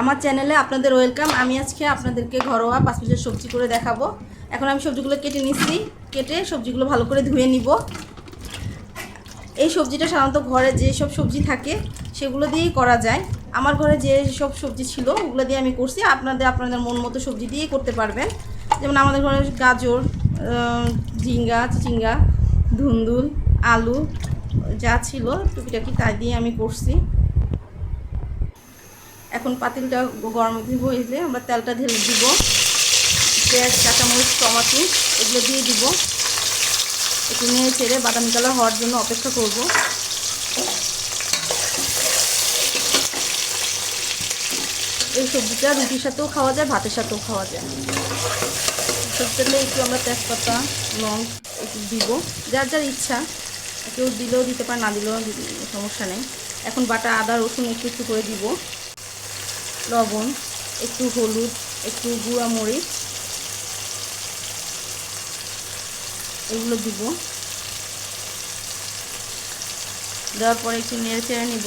আমার চ্যানেলে আপনাদের ওয়েলকাম। আমি আজকে আপনাদেরকে ঘরোয়া 5 মিনিটের সবজি করে দেখাবো। এখন আমি সবজিগুলো কেটে নিচ্ছি। কেটে সবজিগুলো ভালো করে ধুয়ে নিব। এই সবজিটা সাধারণত ঘরে যে সব সবজি থাকে সেগুলো দিয়েই করা যায়। আমার ঘরে যে সব সবজি ছিল ওগুলো দিয়ে আমি করছি। আপনাদের মন মতো সবজি দিয়েই করতে পারবেন। যেমন আমাদের ঘরে গাজর, ঝিঙ্গা, চিচিঙ্গা, ধুন্দুল, আলু যা ছিল টুকিটাকি তাই দিয়ে আমি করছি। এখন পাতিলটা গরম হইলে আমরা তেলটা ঢেলে দিব। পেঁয়াজ, কাঁচামরিচ, টমেটো এগুলো দিয়ে দিব। একটু নেড়ে ছেড়ে বাদামি কালার হওয়ার জন্য অপেক্ষা করব। এই সবজিটা রুটির সাথেও খাওয়া যায়, ভাতের সাথেও খাওয়া যায়। সবজিতে একটু আমরা তেজপাতা, লং একটু দিব, যার যার ইচ্ছা। কেউ দিলেও দিতে পারে, না দিলেও সমস্যা নেই। এখন বাটা আদা রসুন একটু একটু করে দিব। লবণ, একটু হলুদ, একটু গুঁড়া মরিচ এগুলো দিব। দেওয়ার পরে একটু নেড়ে চেড়ে নিব।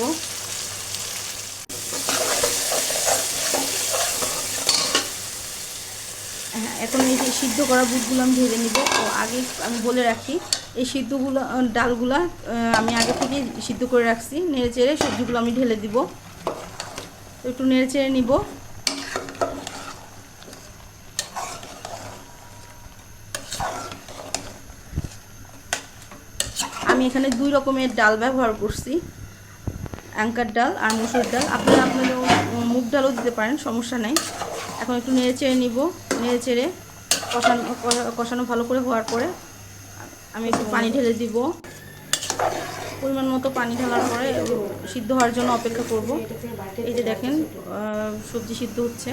হ্যাঁ, এখন এই যে সিদ্ধ করা বুটগুলো আমি ঢেলে নিব। ও আগে আমি বলে রাখি, এই ডালগুলা আমি আগে থেকে সিদ্ধ করে রাখছি। নেড়ে চেড়ে সবজিগুলো আমি ঢেলে দিব। একটু নেড়ে চেড়ে নিব। আমি এখানে 2 রকমের ডাল ব্যবহার করছি, অ্যাঙ্কার ডাল আর মসুর ডাল। আপনারা আপনাদের মুগ ডালও দিতে পারেন, সমস্যা নেই। এখন একটু নেড়ে চেড়ে নিব। নেড়ে চেড়ে কষানো ভালো করে হওয়ার পরে আমি একটু পানি ঢেলে দিব। পরিমাণ মতো পানি ঢালার পরে সিদ্ধ হওয়ার জন্য অপেক্ষা করব। এই যে দেখেন সবজি সিদ্ধ হচ্ছে।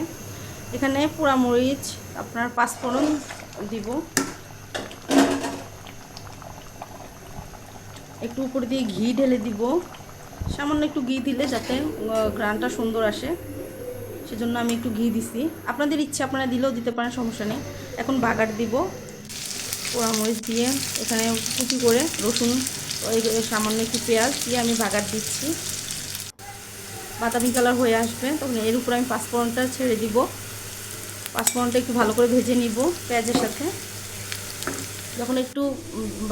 এখানে পোড়া মরিচ, আপনার 5 ফোড়ন দিব। একটু উপর দিয়ে ঘি ঢেলে দিব। সামান্য একটু ঘি দিলে যাতে ঘ্রাণটা সুন্দর আসে, সেজন্য আমি একটু ঘি দিছি। আপনাদের ইচ্ছা আপনারা দিলেও দিতে পারেন, সমস্যা নেই। এখন বাগার দিব। পোড়া মরিচ দিয়ে এখানে কুচি করে রসুন, সামান্য একটু পেঁয়াজ দিয়ে আমি বাগার দিচ্ছি। বাদামি কালার হয়ে আসবে তখন এর উপর আমি 5 ফোড়নটা ছেড়ে দিব। 5 ফোড়নটা একটু ভালো করে ভেজে নিব পেঁয়াজের সাথে। যখন একটু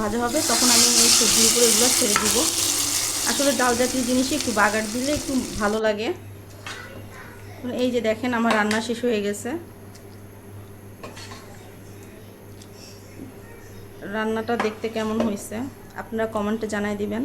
ভাজা হবে তখন আমি এই সবজির উপরে এগুলো ছেড়ে দিব। আসলে ডাল জাতীয় জিনিসে একটু বাগার দিলে একটু ভালো লাগে। এই যে দেখেন আমার রান্না শেষ হয়ে গেছে। রান্নাটা দেখতে কেমন হয়েছে আপনারা কমেন্টে জানাই দিবেন।